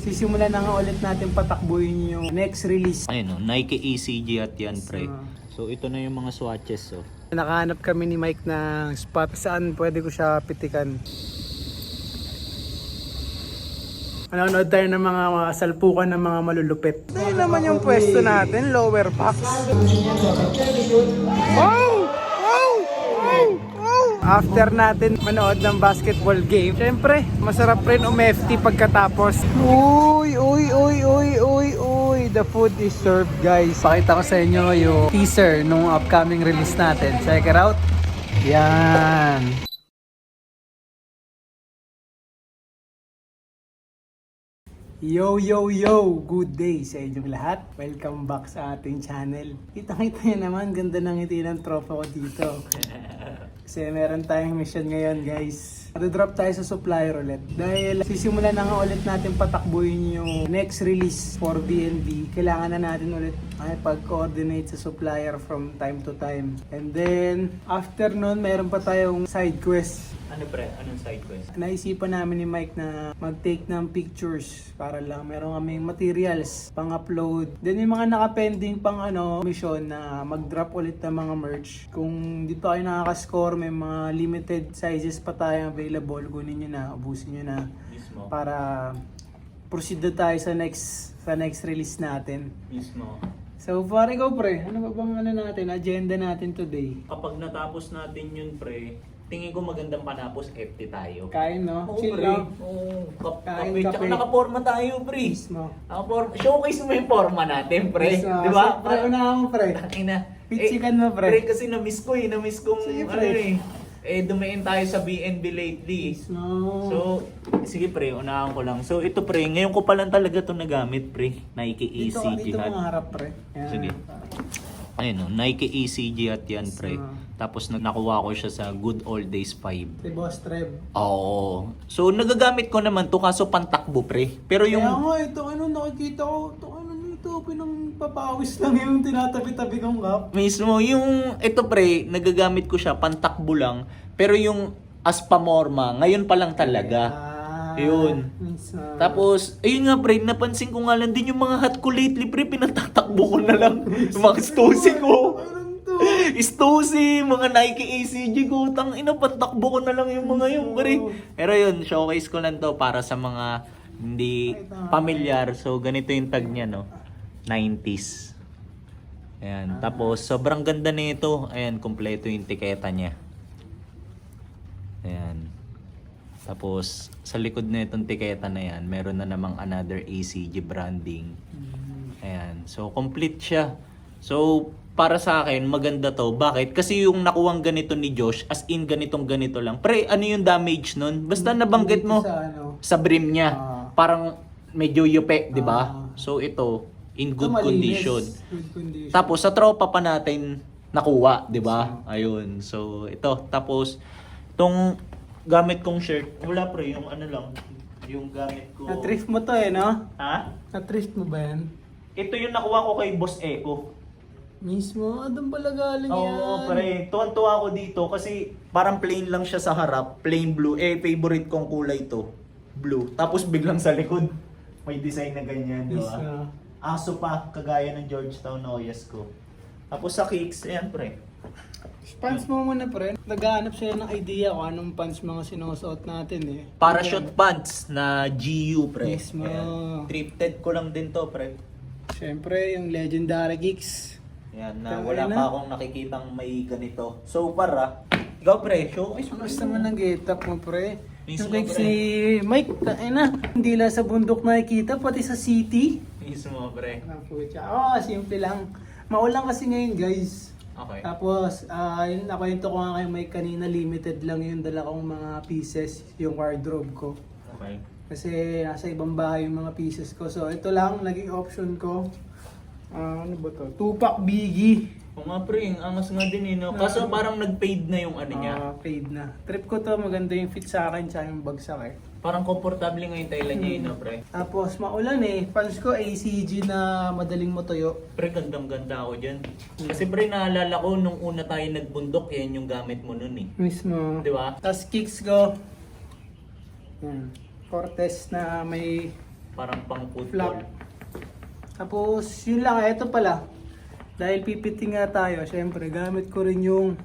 Sisimulan na nga ulit natin patakbuhin yung next release. Ayun Nike ECG at yan pre. So ito na yung mga swatches Nakahanap kami ni Mike ng spot saan pwede ko siya pitikan. Nanonood tayo ng mga salpukan ng mga malulupit. Ito naman yung pwesto natin, lower box. Wow! Wow! Wow! Wow! After natin manood ng basketball game, syempre, masarap rin umefty pagkatapos. Uy! Uy! Uy! Uy! Uy! Uy! The food is served, guys. Pakita ko sa inyo yung teaser nung upcoming release natin. Check it out. Yan. Yo, yo, yo! Good day sa inyong lahat. Welcome back sa ating channel. Kita-kita nyo naman, ganda ng ngiti ng tropa ko dito. Kasi meron tayong mission ngayon, guys. Drop tayo sa supplier ulit. Dahil sisimulan na nga ulit natin patakbuhin yung next release for BNB. Kailangan na natin ulit pag-coordinate sa supplier from time to time. And then, after nun, meron pa tayong side quest. Ano pre? Anong side quest? Naisipan namin ni Mike na mag-take ng pictures para lang meron kaming materials pang-upload. Then yung mga naka-pending pang mission na mag-drop ulit ng mga merch. Kung di pa kayo nakaka-score, may mga limited sizes pa tayo available. Kunin nyo na, ubusin nyo na. Mismo. Para proceed na tayo sa next release natin. Mismo. So pare ko pre, ano ba bang agenda natin today? Kapag natapos natin yun pre, tingin ko magandang panapos FT tayo. Kain no? Oo, Chill pre. lang. Oo, Kain, kape. Tsaka kape. nakaporma tayo, pre. Mismo. Showcase mo yung forma natin, pre. Mismo. Di ba? Pre, unahan mo pre. Ina. Pitsikan mo, pre. Pre, kasi na-miss ko na-miss kong Sige, pre. dumain tayo sa BNB lately. Mismo. So, sige pre, unahan ko lang. So, ito pre, ngayon ko pa lang talaga ito nagamit, pre. Nike ECG Dito hat. mga harap pre. Yan. Sige. Ayun Nike ECG at yan, pre. Tapos nakuha ko siya sa Good Old Days 5. Si Boss Trev. Oo. So, nagagamit ko naman to kaso pantakbo, pre. Pero yung... Kaya nga, ito nakikita ko, pinangpapawis lang yung tinatabi-tabi kong cup. Mismo, yung... Ito, pre, nagagamit ko siya, pantakbo lang. Pero yung Aspamorma, ngayon pa lang talaga. Yun. Tapos, ayun nga pre, napansin ko nga lang din yung mga hat ko lately, pre, pinatatakbo ko na lang. Yung mga Stussy ko. Stussy, mga Nike ACG ko, tangina, pantakbo ko na lang yung mga yun, pre. Pero yun, showcase ko lang to para sa mga hindi pamilyar. So, ganito yung tag niya, no? 90s. Ayan. Tapos, sobrang ganda nito. Ayan, kompleto yung tiketa niya. Ayan. Tapos, sa likod na itong tiketa na yan, meron na namang another ACG branding. Ayan. So, complete siya. So, para sa akin, maganda to. Bakit? Kasi yung nakuwang ganito ni Josh, as in ganito lang. Pre, ano yung damage nun? Basta nabanggit mo sa brim niya. Parang medyo yupe, di ba? So, ito, in good condition. Tapos, sa tropa pa natin nakuha, di ba? Ayun. So, ito. Tapos, itong gamit kong shirt, wala pre, yung ano lang, yung gamit ko. Na-thrift mo to no? Ha? Na-thrift mo ba yan? Ito yung nakuha ko kay Boss Eco. Mismo? Doon pala galing yan. Oo, pre. Tuwan-tuwa ako dito kasi parang plain lang siya sa harap. Plain blue. Favorite kong kulay to. Blue. Tapos biglang sa likod, may design na ganyan, di ba? Aso pa, kagaya ng Georgetown Oyas ko. Tapos sa kicks, ayan pre. Pants mo muna pre. Naghahanap siya ng idea kung anong pants mga sinusuot natin Parachute pants na GU pre. Mismo. Ayan. Thrifted ko lang din to pre. Siyempre, yung legendary geeks. Yan, na wala pa akong nakikitang may ganito. So para, ikaw pre, showcase mo. Gusto mo ng get-up mo pre. Mismo, Yung like pre. si Mike, hindi lang sa bundok nakikita, pati sa city. Mismo pre. Simple lang. Maulang kasi ngayon guys. Okay. Tapos, yun, nakwento ko nga kay Mike kanina, limited lang yung dala kong mga pieces, yung wardrobe ko. Okay. Kasi nasa ibang bahay yung mga pieces ko. So, ito lang, naging option ko. Ano ba to? Tupac Biggie. O nga pre, ang angas nga din no? Kaso parang nag-fade na yung ano niya. Fade na. Trip ko to, maganda yung fit sa akin, tsaka yung bagsak Parang komportable nga yung tela niya no pre. Tapos, maulan Pants ko ACG na madaling motoyo. Pre, gandang-ganda ako dyan. Kasi pre, naalala ko nung una tayo nagbundok, yan yung gamit mo nun Mismo. Di ba? Tapos kicks ko. Cortez na may Parang pang flap. football. Tapos, yun lang. Ito pala. Dahil pipiting nga tayo, syempre, gamit ko rin yung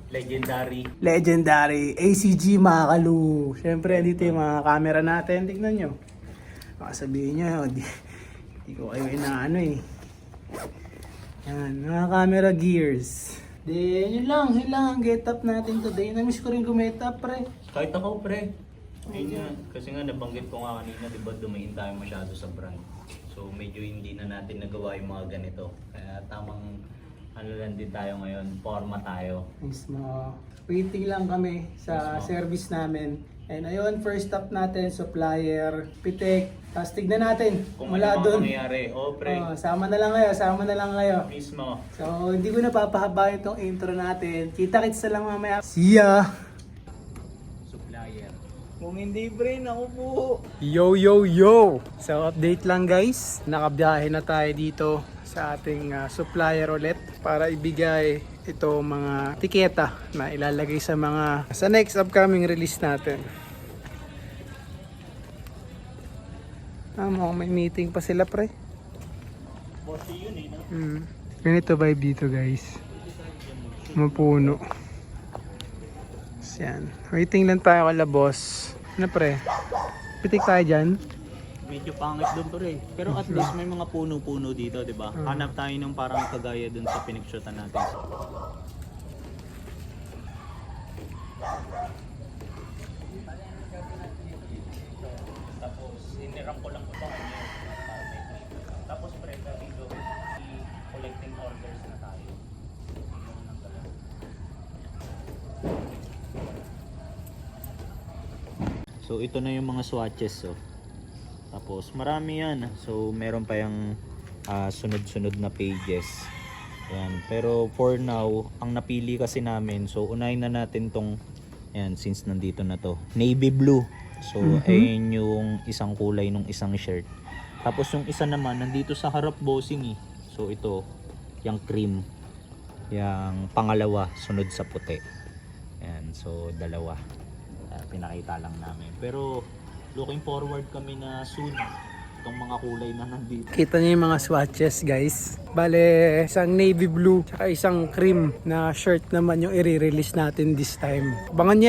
Legendary ACG Makalu. Syempre, dito yung mga camera natin. Tignan nyo. Baka sabihin nyo, di ko kayo inaano eh. Yan, mga camera gears. Then, yun lang ang get up natin today. Namiss ko rin gumet up, pre. Kahit ako, pre. Ayun nga. Kasi nga, nabanggit ko nga kanina, di ba, dumain tayo masyado sa brand. So, medyo hindi na natin nagawa yung mga ganito. Kaya tamang, ano lang din tayo ngayon, forma tayo. Mismo. Waiting lang kami sa service namin. And ayun, first stop natin, supplier, pitik. Tapos tignan natin Kung mula ano doon. mga mangyayari. Pre. Sama na lang kayo. Mismo. So, hindi ko na papahabain itong intro natin. Kita-kits na lang mamaya. See ya! Supplier. Kung hindi, pre, ako po. Yo! So, update lang guys. Nakabiyahe na tayo dito sa ating supplier ulit para ibigay ito mga tiketa na ilalagay sa next upcoming release natin. Mukhang may meeting pa sila, pre. Bossy yun eh, no? Ganito vibe dito guys. Mapuno. Yan. Waiting lang tayo kala boss. Ano pre? Pitik tayo dyan. Medyo pangit doon, pre. Pero at least may mga puno-puno dito, di ba? Hanap tayo ng parang kagaya doon sa pinicturean natin. Tapos, inirang ko lang ito kanya. Tapos, pre, dito, collecting orders na tayo. So, ito na yung mga swatches, oh. Tapos marami yan. So meron pa yung sunod-sunod na pages. Ayan. Pero for now, ang napili kasi namin, so unahin na natin tong, ayan, since nandito na to, navy blue. So ayun yung isang kulay nung isang shirt. Tapos yung isa naman, nandito sa harap bossing eh. So ito, yung cream. Yung pangalawa, sunod sa puti. Ayan, so dalawa. Pinakita lang namin. Pero looking forward kami na soon itong mga kulay na nandito. Kita niyo yung mga swatches guys. Bale, isang navy blue tsaka isang cream na shirt naman yung i-release natin this time. Abangan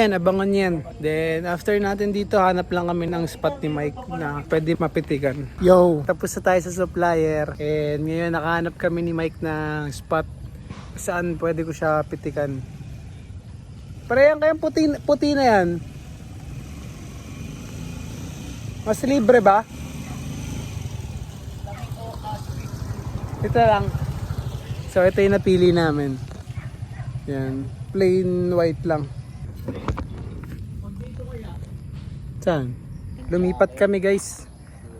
yan. Then after natin dito, hanap lang kami ng spot ni Mike na pwede mapitikan. Yo! Tapos na tayo sa supplier. And ngayon nakahanap kami ni Mike ng spot saan pwede ko siya pitikan. Parehang kayang puti na yan. Mas libre ba? Ito lang. So ito yung napili namin. Yan. Plain white lang. Saan? Lumipat kami guys.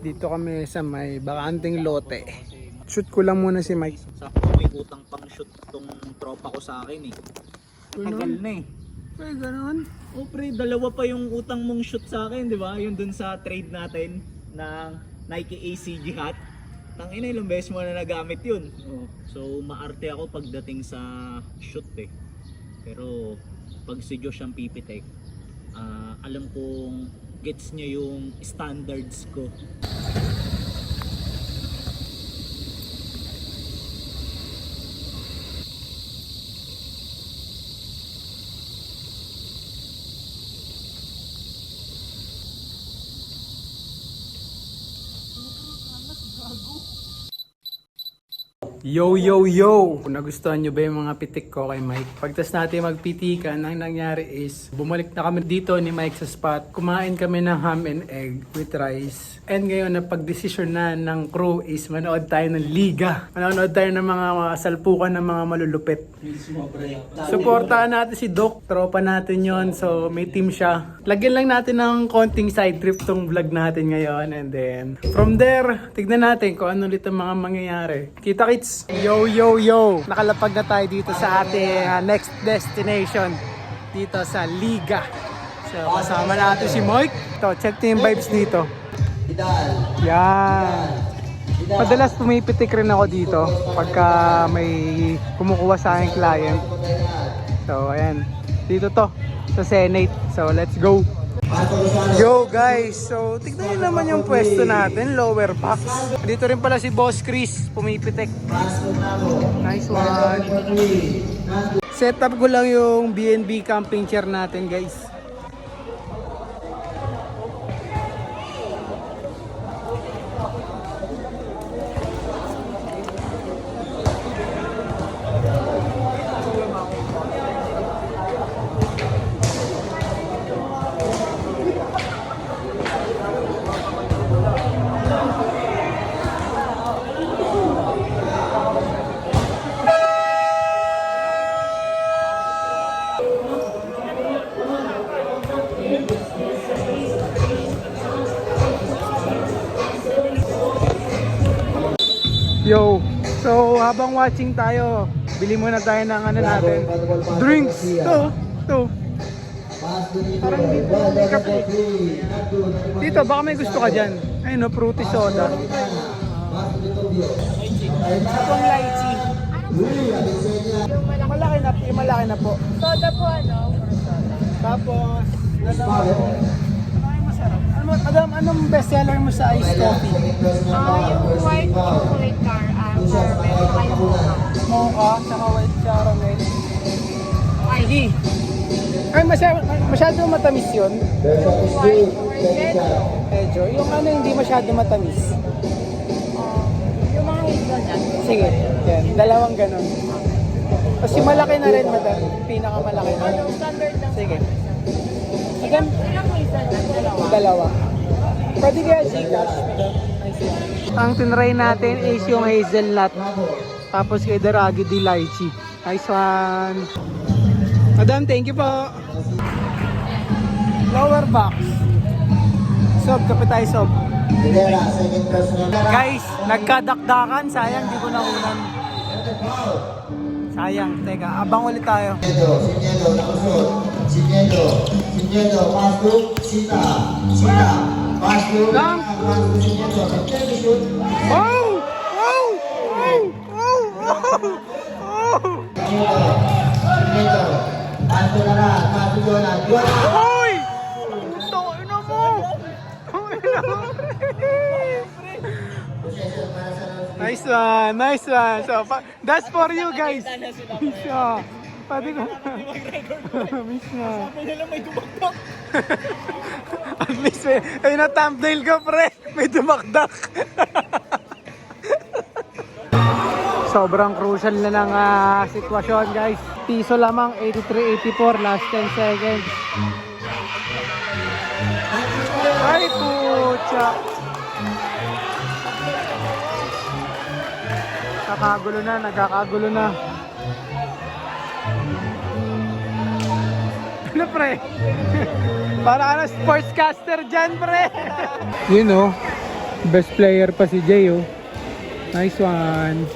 Dito kami sa may bakanting lote. Shoot ko lang muna si Mike. Sakto may utang pang shoot tong tropa ko sa akin eh. Tagal na eh. Ay, ganoon? Oh pre, dalawa pa yung utang mong shoot sa akin, di ba? Yung dun sa trade natin ng Nike ACG hat. Tangina, ilang beses mo na nagamit yun. Oh. So maarte ako pagdating sa shoot eh. Pero pag si Josh ang pipitek, alam kong gets niya yung standards ko. Yo! Kung nagustuhan nyo ba yung mga pitik ko kay Mike, pagtas natin magpitikan, ang nangyari is bumalik na kami dito ni Mike sa spot. Kumain kami ng ham and egg with rice. And ngayon na pagdesisyon na ng crew is manood tayo ng liga. Manood tayo ng mga salpukan ng mga malulupit. Suportahan natin si Doc, tropa natin yon. So may team siya. Lagyan lang natin ng konting side trip tong vlog natin ngayon. And then from there, tignan natin kung ano ulit ang mga mangyayari. Kita-kits! Yo! Nakalapag na tayo dito sa ating next destination. Dito sa Liga. So kasama natin si Mike. Ito, check nyo yung vibes dito. Yan. Madalas pumipitik rin ako dito pagka may kumukuha sa aking client. So ayan. Dito to sa Senate. So let's go. Yo guys, so tignan nyo naman yung pwesto natin, lower box. Dito rin pala si Boss Chris, pumipitek. Nice one. Set up ko lang yung B&B camping chair natin guys. Yo, so habang watching tayo, bili muna tayo ng ano natin, drinks. To. Parang dito may kape. Dito, baka may gusto ka dyan. Ayun no, fruity soda. Itong lychee. Yung malaki na po. Soda po ano? Tapos, dalawa po. Ano yung masarap? Madam, anong bestseller mo sa iced coffee? Yung white chocolate caramel, saka yung mocha. Mocha, saka white caramel. Ay, Ay, masyado matamis yun. yung white chocolate, Medyo. Yung ano hindi masyado matamis. yung mga hazelnut. Sige, yan. Dalawang ganun. Tapos yung malaki na rin, madam. Pinakamalaki na. Yung standard lang. Sige. Madam, Ilang hazelnut? Dalawa. dalawa. Pwede kaya Gcash, madam? Ang tinry natin is yung hazelnut. Tapos kay Daragi di lychee. Nice one. Madam, thank you po. Lower box. Sob, kapit tayo sob. Guys, nagkadakdakan. Sayang, di ko nakunan. Sayang, teka, abang ulit tayo. Lang. Wow! Wow! Wow! Wow! Wow! Hoy! Puto, ina mo! Ina mo! Nice one, nice one. So, that's for you guys. Miss na. Pwede ko. Miss na. Sabi nila may dumakdak. At least ayun na thumbnail ko pre. May dumakdak. Sobrang crucial na ng sitwasyon guys. Piso lamang, 83-84, last 10 seconds. Ay pucha. Nagkakagulo na. Ano pre? Para ano sportscaster dyan pre. You know, best player pa si Jay oh. Nice one.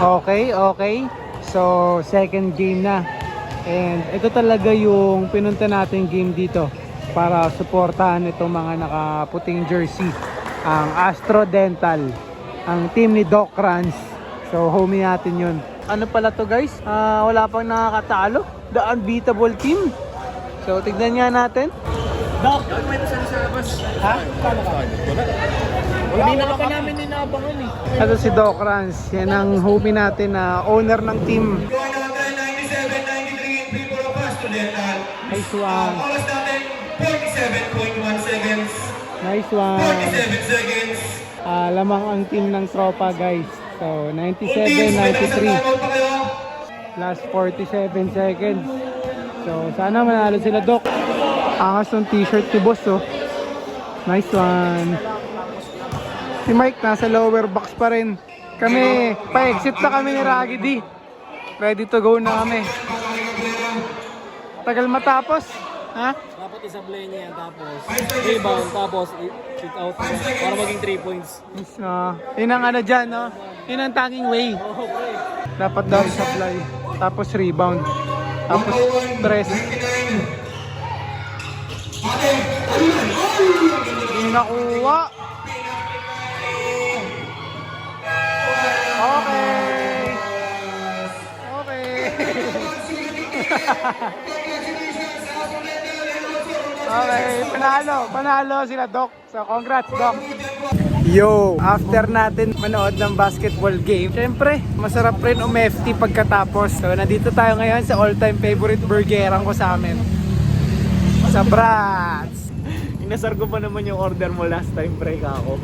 Okay. So, second game na. And ito talaga yung pinunta natin game dito para suportahan itong mga nakaputing jersey. Ang Astro Dental. Ang team ni Doc Rans. So, homie natin yun. Ano pala to guys? Wala pang nakakatalo. The unbeatable team. So, tignan nga natin. Doc! May pasal sa labas. Ha? Paano ka? Wala pa namin ninaabangan eh. Ito si Doc Rans. Yan ang homie natin na owner ng team. 97.93 people of Astro Dental. Nice one. Oras natin, 47.1 seconds. Nice one. 47 seconds. Lamang ang team ng tropa guys. So, 97, Teams, may 93. timeout pa kayo. Last 47 seconds. So, sana manalo sila, Doc. Angas ng t-shirt ni boss, oh. Nice one. Si Mike nasa lower box pa rin. Kami, pa-exit na kami ni Raggy D. Ready to go na kami. Tagal matapos. Ha? Dapat isablay niya yan, tapos rebound, tapos shoot out niya para maging 3 points. Yun ang ano dyan, no? Yun ang tanging way. Dapat daw supply. Tapos rebound. Tapos stress. Hindi nakuha. Okay. Okay, panalo sila Doc. So congrats Doc. Yo, after natin manood ng basketball game, syempre, masarap rin umefty pagkatapos. So nandito tayo ngayon sa all-time favorite burgerang ko sa amin. Sa Brats. Inasar ko pa naman yung order mo last time, pre, ako.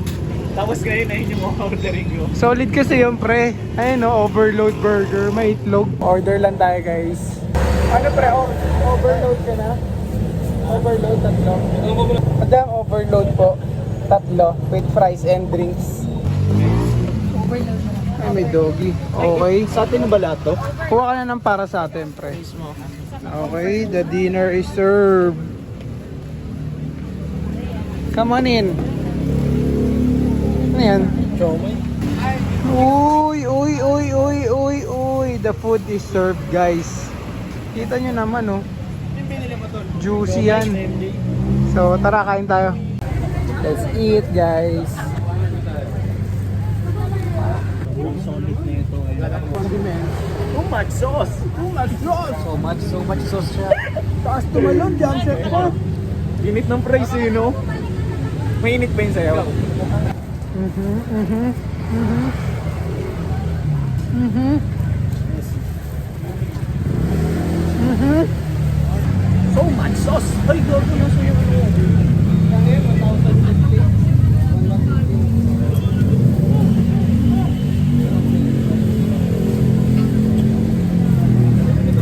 Tapos ngayon ayun yung ordering ko. Solid kasi yun pre. Ayun no, overload burger, may itlog. Order lang tayo guys. Ano pre, overload ka na? Overload, tatlo. Madam, overload po. Tatlo, with fries and drinks. Ay, may doggy. Okay. Sa atin na ba lahat to? Kuha ka na ng para sa atin, pre. Okay, the dinner is served. Come on in. Ano yan? Chomay. Uy. The food is served, guys. Kita nyo naman, oh. Yung binili mo to? Juicy yan. So, tara, kain tayo. Let's eat, guys. Solid na ito. Too much sauce. So much sauce siya. Taas tumalon, jam set pa. Init ng price eh, no? Mainit pa yung sayaw. So much sauce. Ay, gago na sa'yo.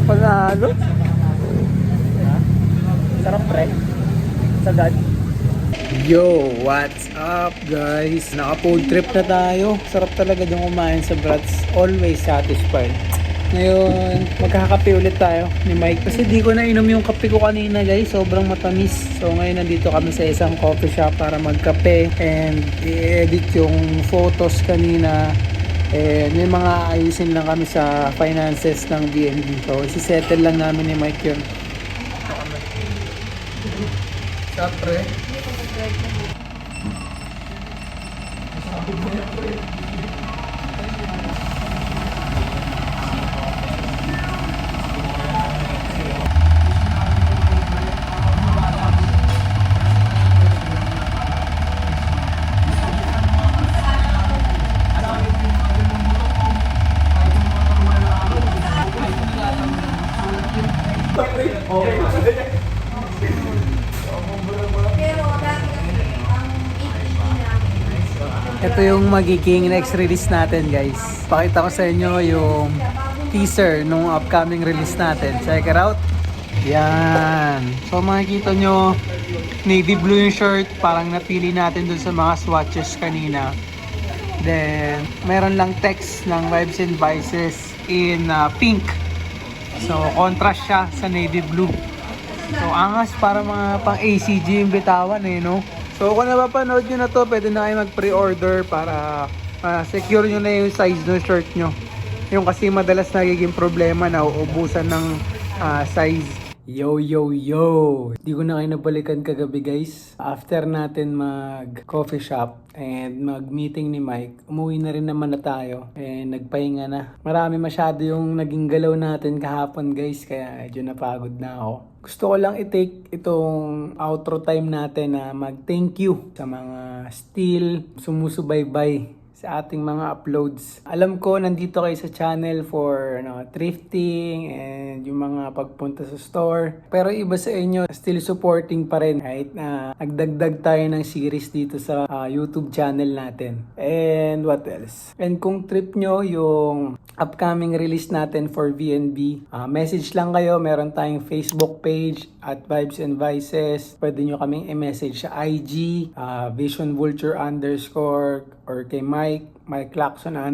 Panalo. Sarap, pre. Sagad. Yo, what's up guys? Naka-food trip na tayo. Sarap talaga yung kumain sa Brats. Always satisfied. Ngayon, magkakape ulit tayo ni Mike. Kasi di ko na inom yung kape ko kanina guys. Sobrang matamis. So ngayon nandito kami sa isang coffee shop para magkape and i-edit yung photos kanina. And may mga ayusin lang kami sa finances ng BNB. So isi-settle lang namin ni Mike yun. Siyempre. Ito yung magiging next release natin guys. Pakita ko sa inyo yung teaser nung upcoming release natin. Check it out. Yan. So makikita nyo, navy blue yung shirt. Parang napili natin dun sa mga swatches kanina. Then, meron lang text ng Vibes and Vices in pink. So, contrast siya sa navy blue. So, angas para mga pang ACG yung bitawan eh, no? So kung napapanood nyo na to, pwede na kayo mag-pre-order para secure nyo na yung size ng shirt nyo. Yung kasi madalas nagiging problema na uubusan ng size. Yo! Di ko na kayo nabalikan kagabi guys. After natin mag-coffee shop and mag-meeting ni Mike, umuwi na rin naman na tayo. And nagpahinga na. Marami masyado yung naging galaw natin kahapon guys, kaya medyo napagod na ako. Gusto ko lang i-take itong outro time natin na mag-thank you sa mga still sumusubaybay sa ating mga uploads. Alam ko nandito kayo sa channel for thrifting and yung mga pagpunta sa store. Pero iba sa inyo, still supporting pa rin kahit na nagdagdag tayo ng series dito sa YouTube channel natin. And what else? And kung trip nyo yung upcoming release natin for VNB, message lang kayo. Meron tayong Facebook page at Vibes and Vices. Pwede nyo kaming i-message sa IG, Vision Vulture _ or kay Mike Lacson _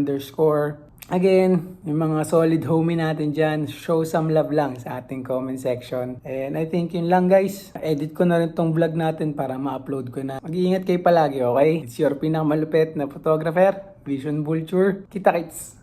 Again, yung mga solid homie natin dyan, show some love lang sa ating comment section. And I think yun lang guys. Edit ko na rin tong vlog natin para ma-upload ko na. Mag-iingat kayo palagi, okay? It's your pinakamalupit na photographer, Vision Vulture. Kita kits!